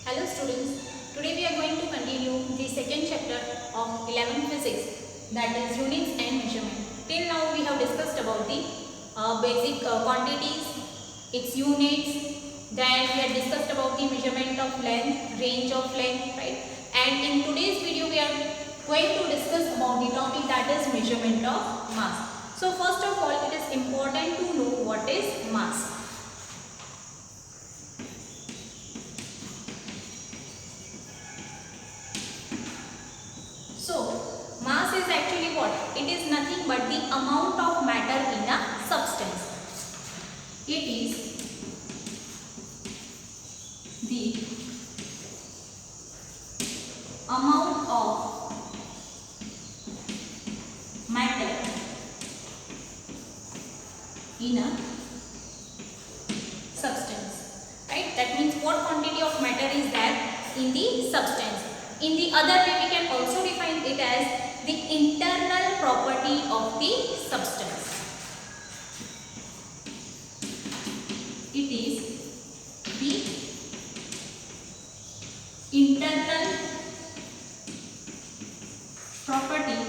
Hello students, today we are going to continue the second chapter of 11th physics, that is units and measurement. Till now we have discussed about the basic quantities, its units, then we have discussed about the measurement of length, range of length, right? And in today's video we are going to discuss about the topic that is measurement of mass. So first of all, it is important to know what is mass. So, mass is actually what? It is nothing but the amount of matter in a substance. It is the amount of matter in a substance. Right? That means what quantity of matter is there in the substance. In the other way, we can also define it as the internal property of the substance. It is the internal property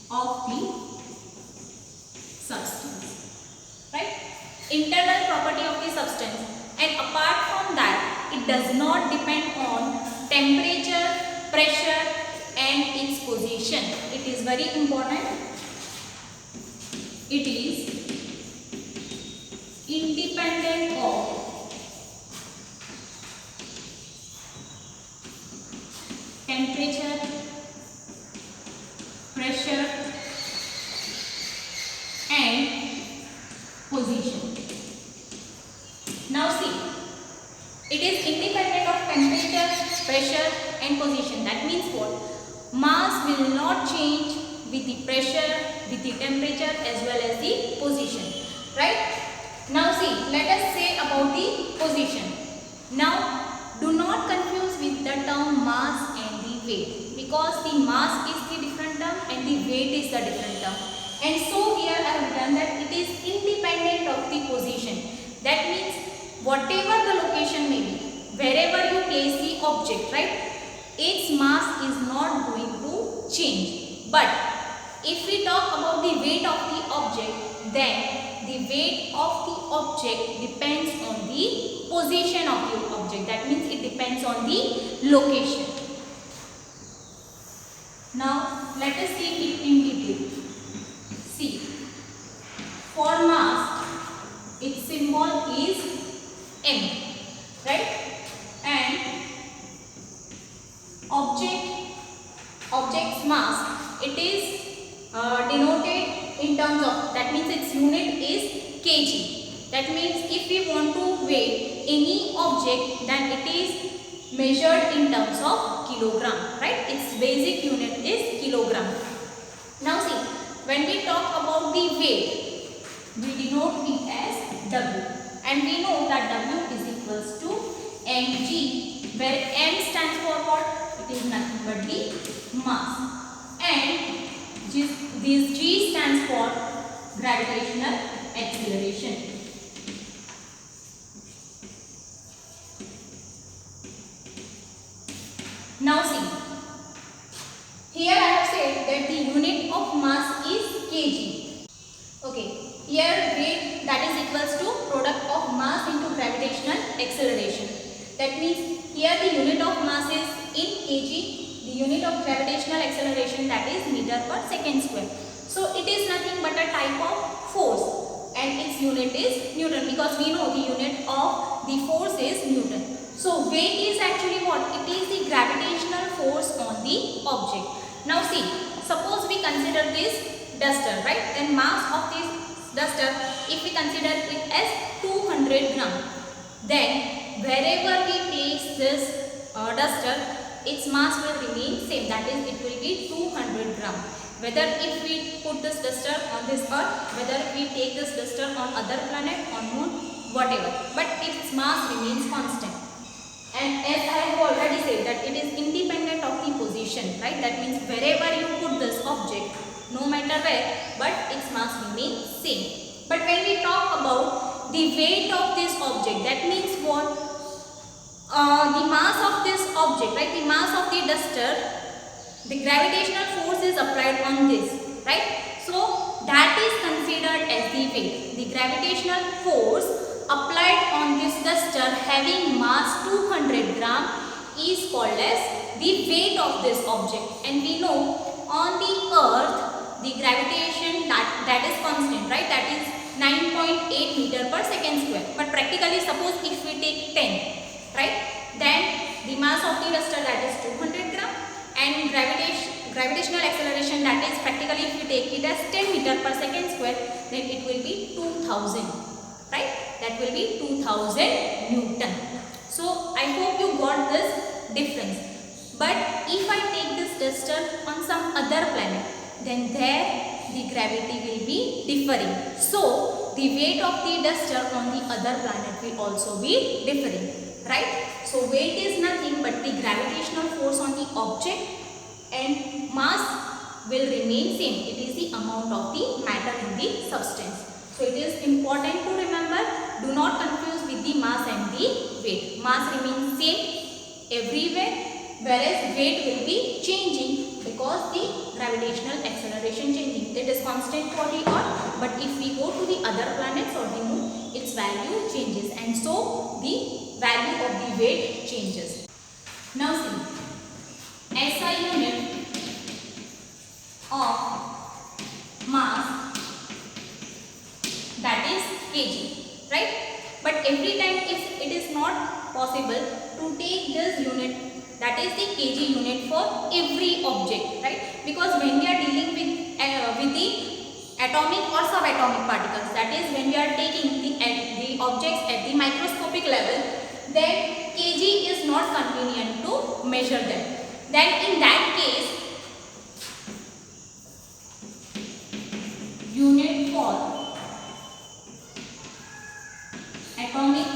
of the substance. Right? Internal property of the substance. And apart from that, it does not depend on temperature, pressure and its position. It is very important. It is independent of temperature, pressure and position. Now see, it is independent of temperature, pressure and position. That means what? Mass will not change with the pressure, with the temperature as well as the position. Right? Now see, let us say about the position. Now do not confuse with the term mass and the weight, because the mass is the different term and the weight is the different term. And so here I have written that it is independent of the position. That means whatever the location may be, wherever you place the object, right, its mass is not going to change. But if we talk about the weight of the object, then the weight of the object depends on the position of the object. That means it depends on the location. Now let us see it in detail. See, for mass, its symbol is M, right? And object's mass, it is denoted in terms of, that means its unit is kg. That means if we want to weigh any object, then it is measured in terms of kilogram, right? Its basic unit is kilogram. Now see, when we talk about the weight, we denote it as W. And we know that W is equals to mg, where m stands for what? It is nothing but the mass. And this g stands for gravitational acceleration. Now see, here I have said that the unit of mass is kg. Okay, here weight, that is equals to product of mass into gravitational acceleration. That means here the unit of mass is in kg, the unit of gravitational acceleration, that is meter per second square. So it is nothing but a type of force and its unit is Newton, because we know the unit of the force is Newton. So weight is actually what? It is the gravitational force on the object. Now see, suppose we consider this duster, right? Then mass of this duster, if we consider it as 200 gram, then wherever we place this duster, its mass will remain same, that is it will be 200 gram. Whether if we put this duster on this earth, whether we take this duster on other planet, on moon, whatever, but its mass remains constant. And as I have already said that it is independent of the position, right? That means wherever you put this object, no matter where, but its mass remains same. But when we talk about the weight of this object, that means what? object, right, the mass of the duster, the gravitational force is applied on this, right? So that is considered as the weight. The gravitational force applied on this duster having mass 200 gram is called as the weight of this object. And we know on the earth the gravitation that is constant, right, that is 9.8 meter per second square. But practically, suppose if we take 10, right, then the mass of the duster, that is 200 gram, and gravitational acceleration, that is practically if we take it as 10 meter per second square, then it will be 2000, right, that will be 2000 Newton. So I hope you got this difference. But if I take this duster on some other planet, then there the gravity will be differing. So the weight of the duster on the other planet will also be differing, right? So weight is nothing but the gravitational force on the object, and mass will remain same. It is the amount of the matter in the substance. So it is important to remember, do not confuse with the mass and the weight. Mass remains same everywhere, whereas weight will be changing because the gravitational acceleration changing. It is constant for the earth, but if we go to the other planets or the moon, its value changes, and so the value of the weight changes. Now see, SI unit of mass, that is kg, right? But every time if it is not possible to take this unit, that is the kg unit, for every object, right? Because when we are dealing with the atomic or subatomic particles, that is when we are taking the objects at the microscopic level, then kg is not convenient to measure them. Then in that case, unit for atomic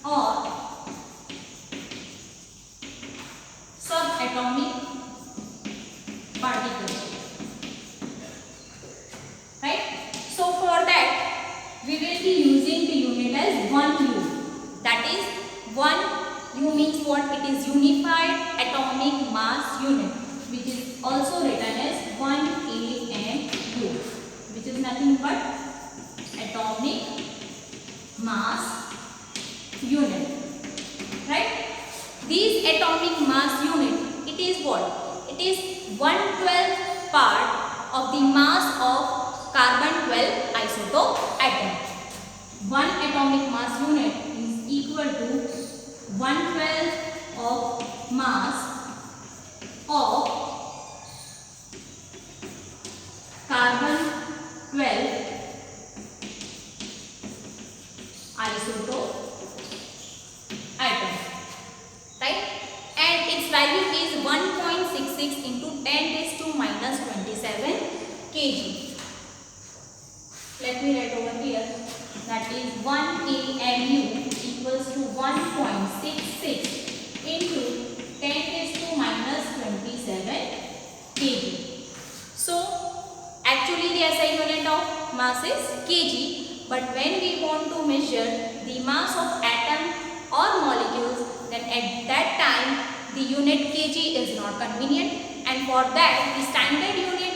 or subatomic particles, right? So for that we will be using the unit as 1 U. That is 1 U means what? It is unified atomic mass unit, which is also written as 1 AMU, which is nothing but atomic mass unit, right? These atomic mass unit, it is what? It is 1/12 part of the mass of carbon 12 isotope atom. One atomic mass unit is equal to 1/12 of mass of carbon 12 isotope atom, right? And its value is 1.66 into 10 raised to minus 27 kg. Let me write over here, that is 1 AMU equals to 1.66 into 10 raised to minus 27 kg. So actually the SI unit of mass is kg. But when we want to measure the mass of atom or molecules, then at that time the unit kg is not convenient, and for that the standard unit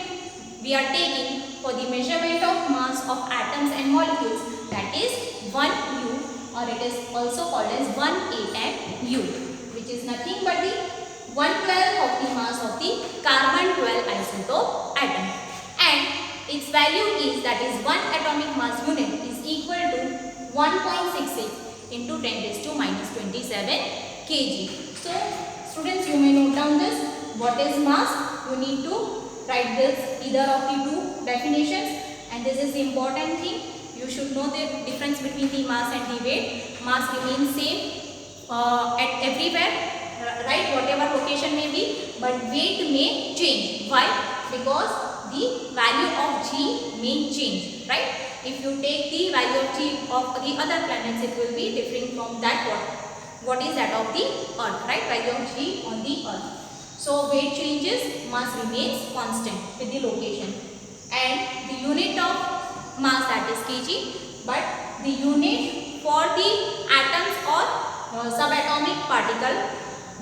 we are taking for the measurement of mass of atoms and molecules, that is 1 U, or it is also called as 1 AMU, which is nothing but the 1/12 of the mass of the carbon 12 isotope atom. And its value is, that is 1 atomic mass unit is equal to 1.66 into 10 raised to minus 27 kg. So students, you may note down this. What is mass? You need to write this, either of the two definitions, and this is the important thing. You should know the difference between the mass and the weight. Mass remains same at everywhere, right, whatever location may be, but weight may change. Why? Because the value of G may change, right? If you take the value of G of the other planets, it will be different from that what is that of the earth, right? Value of G on the earth. So weight changes, mass remains constant with the location, and the unit of mass, that is kg, but the unit for the atoms or subatomic particle,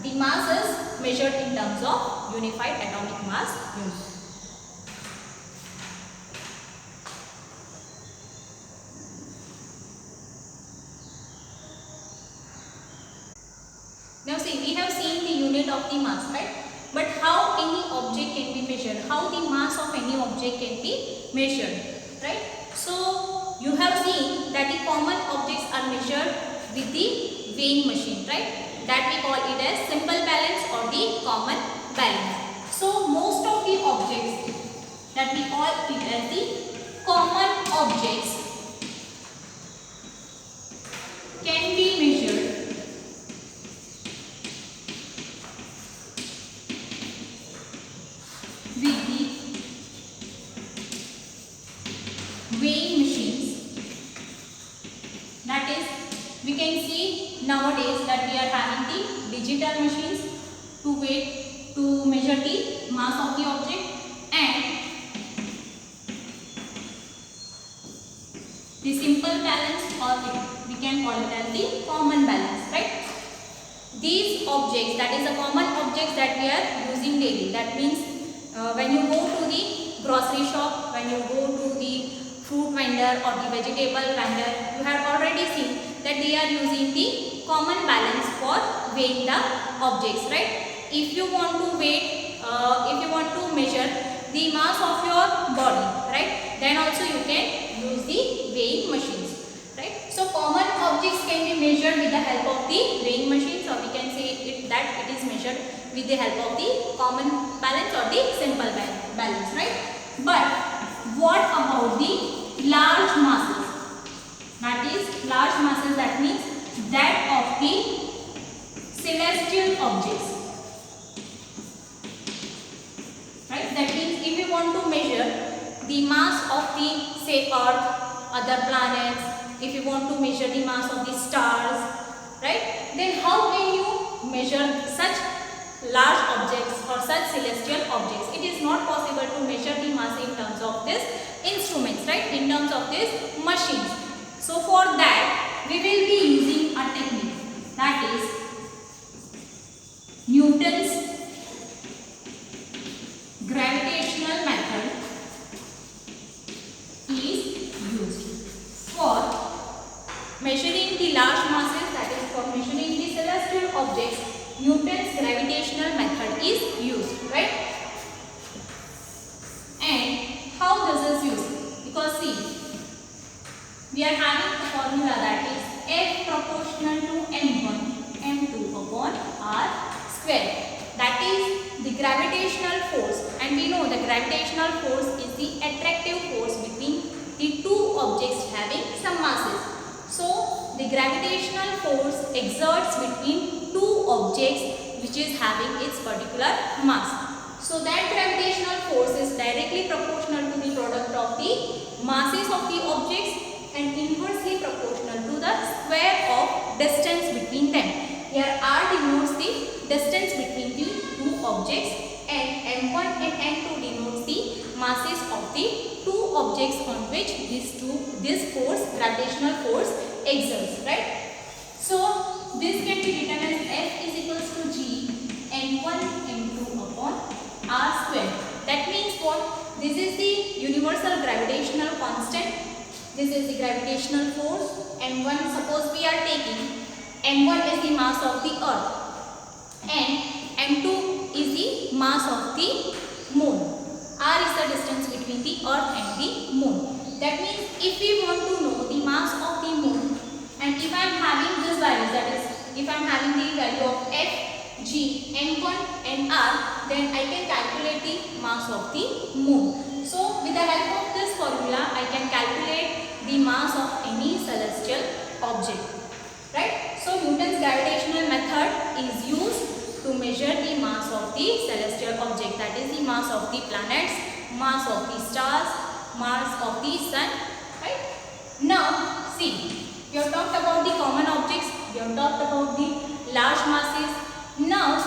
The mass is measured in terms of unified atomic mass unit. Now see, we have seen the unit of the mass, right? But how any object can be measured? How the mass of any object can be measured, right? So you have seen that the common objects are measured with the weighing machine, right? That we call it as simple balance or the common balance. So most of the objects that we call it as the common objects can be measured with the weighing machines. That is, we can see nowadays that we are having the digital machines to measure the mass of the object, and the simple balance, or we can call it as the common balance, right? These objects, that is the common objects that we are using daily. That means when you go to the grocery shop, when you go to the fruit vendor or the vegetable vendor, you have already seen that they are using the common balance for weighing the objects, right? If you want to weigh, if you want to measure the mass of your body, right, then also you can use the weighing machines, right? So common objects can be measured with the help of the weighing machines, or we can say that it is measured with the help of the common balance or the simple balance, right? But what about the large masses? That is, large masses, that means that of the celestial objects, right? That means if you want to measure the mass of the, say, Earth, other planets, if you want to measure the mass of the stars, right, then how can you measure such large objects or such celestial objects? It is not possible to measure the mass in terms of these instruments, right, in terms of these machines. So for that we will be using a technique, that is Newton's gravitational method is used for measuring the large masses, that is for measuring the celestial objects. Newton's gravitational method is used, right? And how this is used? Because see, we are having a formula, that is F proportional to m1 m2 upon r square. That is the gravitational force, and we know the gravitational force is the attractive force between the two objects having some masses. So the gravitational force exerts between two objects which is having its particular mass. So that gravitational force is directly proportional to the product of the masses of the objects and inversely proportional to the square of distance between them. Here r denotes the distance between the two objects, and m1 and m2 denotes the masses of the two objects on which this force, gravitational force, exerts, right? So this can be written as F is equals to G m1 m2 upon r square. That means what? This is the universal gravitational constant. This is the gravitational force. m1, suppose we are taking m1 is the mass of the earth and m2 is the mass of the moon. R is the distance between the earth and the moon. That means if we want to know the mass of the moon, and if I am having this value, that is if I am having the value of F, G, m1 and r, then I can calculate the mass of the moon. So with the help of this formula, I can calculate the mass of any celestial object, right? So Newton's gravitational method is used to measure the mass of the celestial object, that is the mass of the planets, mass of the stars, mass of the sun, right? Now see, we have talked about the common objects, we have talked about the large masses. Now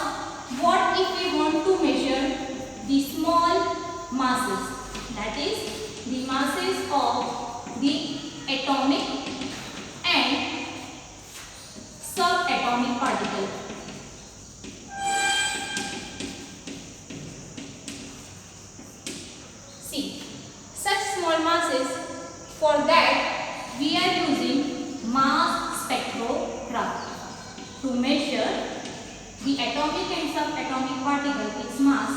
what if we want to measure the small masses, that is the masses of the atomic and subatomic particle? to measure the atomic and subatomic particle, its mass,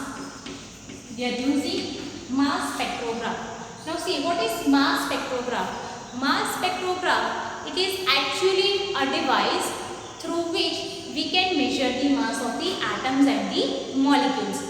we are using mass spectrograph. Now see, what is mass spectrograph? Mass spectrograph, it is actually a device through which we can measure the mass of the atoms and the molecules.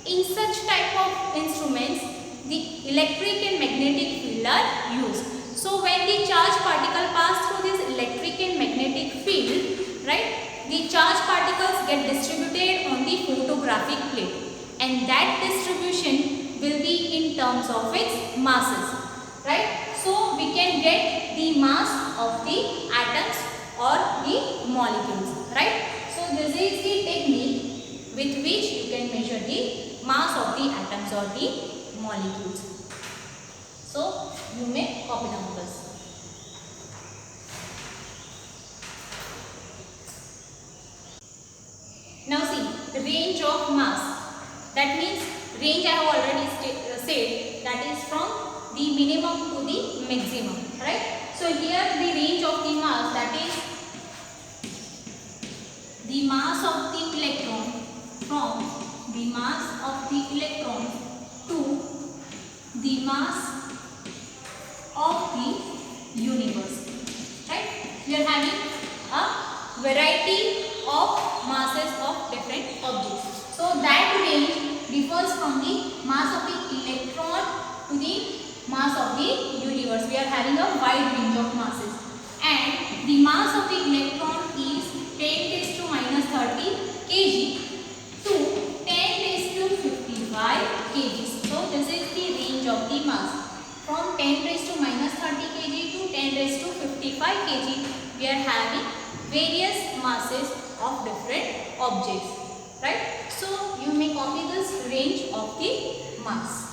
In such type of instruments, the electric and magnetic field are used. So when the charged particle pass through this electric and magnetic field, right, the charged particles get distributed on the photographic plate, and that distribution will be in terms of its masses, right? So we can get the mass of the atoms or the molecules, right? So this is the technique with which you can measure the mass of the atoms or the molecules. So you may copy down this. Now see, range of mass. That means range I have already said, that is from the minimum to the maximum, right? So here the range of the mass, that is the mass of the electron, from the mass of the electron to the mass of the universe, right? We are having a variety of masses of different objects. So that range differs from the mass of the electron to the mass of the universe. We are having a wide range of masses, and the mass of the electron is 10 raised to minus 30 kg to 10 raised to 55 kg. So this is the range of the mass. From 10 raised to minus 30 kg to 10 raised to 55 kg, we are having various masses of different objects, right? So you may copy this range of the mass.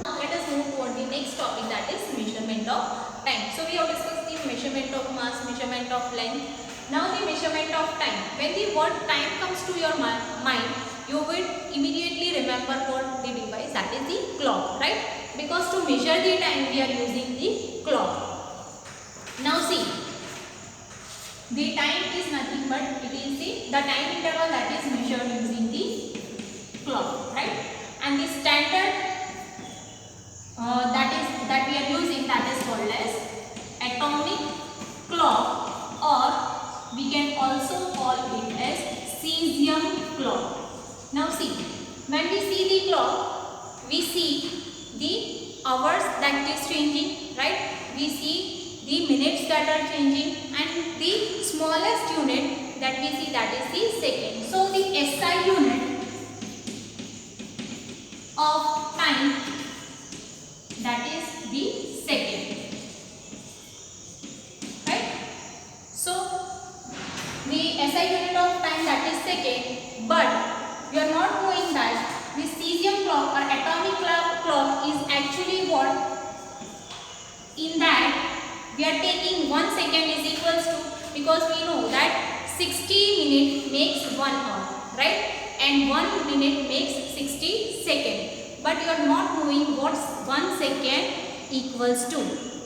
Now let us move toward the next topic, that is measurement of time. So we have discussed the measurement of mass, measurement of length. Now the measurement of time. When the word time comes to your mind, you will immediately remember what the device, that is the clock, right? Because to measure the time we are using the clock. Now see, the time is nothing but it is the time interval that is measured using the clock, right? And the standard that we are using, that is called as atomic clock, or we can also call it as cesium clock. Now see, when we see the clock, we see the hours that is changing, right? We see the minutes that are changing, and the smallest unit that we see, that is the second. So the SI unit of time, that is the second, right? So the SI unit of time, that is second, but you are not knowing that the cesium clock or atomic clock is actually what? In that we are taking 1 second is equals to, because we know that 60 minutes makes 1 hour, right? And 1 minute makes 60 seconds. But you are not knowing what 1 second equals to.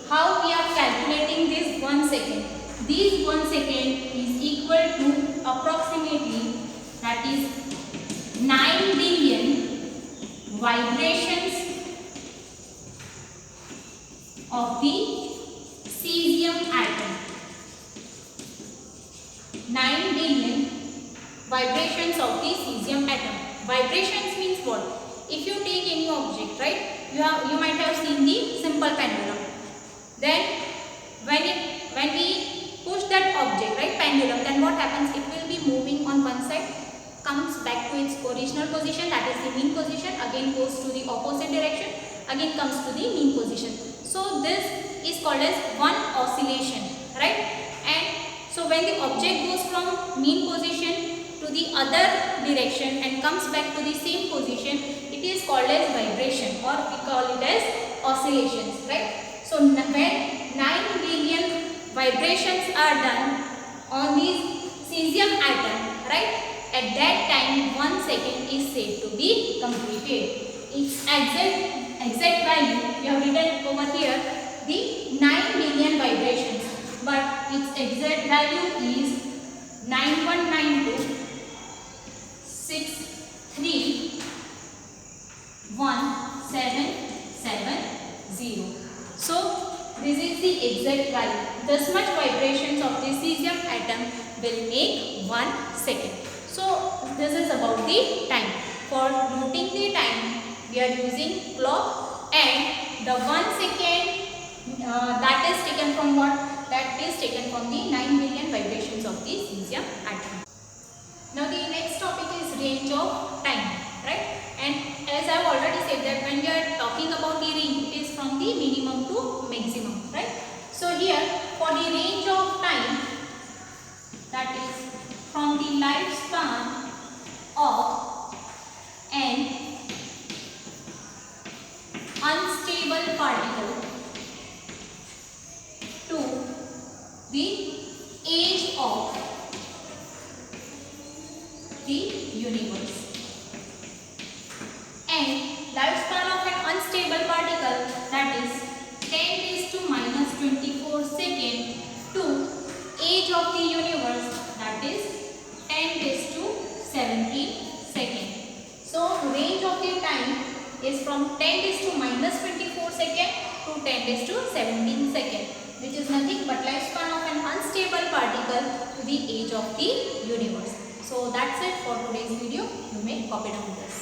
How we are calculating this 1 second? This 1 second is equal to approximately, that is 9 billion vibrations of the cesium atom. 9 billion vibrations of the cesium atom. Vibrations means what? If you take any object, right, you might have seen the simple pendulum. Then when we push that object, right, pendulum, then what happens? It will be moving on one side, comes back to its original position, that is the mean position, again goes to the opposite direction, again comes to the mean position. So this is called as one oscillation, right? And so when the object goes from mean position to the other direction and comes back to the same position, it is called as vibration, or we call it as oscillations, right? So when 9 billion vibrations are done on this cesium atom, right, at that time 1 second is said to be completed. Its exact value we have written over here, the 9 billion vibrations, but its exact value is 9192631770. So this is the exact value. This much vibrations of the cesium atom will make 1 second. So this is about the time. For noting the time, we are using clock, and the 1 second that is taken from what? That is taken from the 9 billion vibrations of the cesium atom. Now the next topic is range of time, right? And as I have already said that when we are talking about the range, it is from the minimum to maximum, right? So here for the range of time, that is from the lifespan of an unstable particle to the age of the universe. And lifespan of an unstable particle, that is 10⁻²4 second, to age of the universe, that is 10⁻17 second. So range of the time is from 10⁻²4 second to 10⁻17 second, which is nothing but lifespan of an unstable particle to the age of the universe. So that's it for today's video. You may copy down this.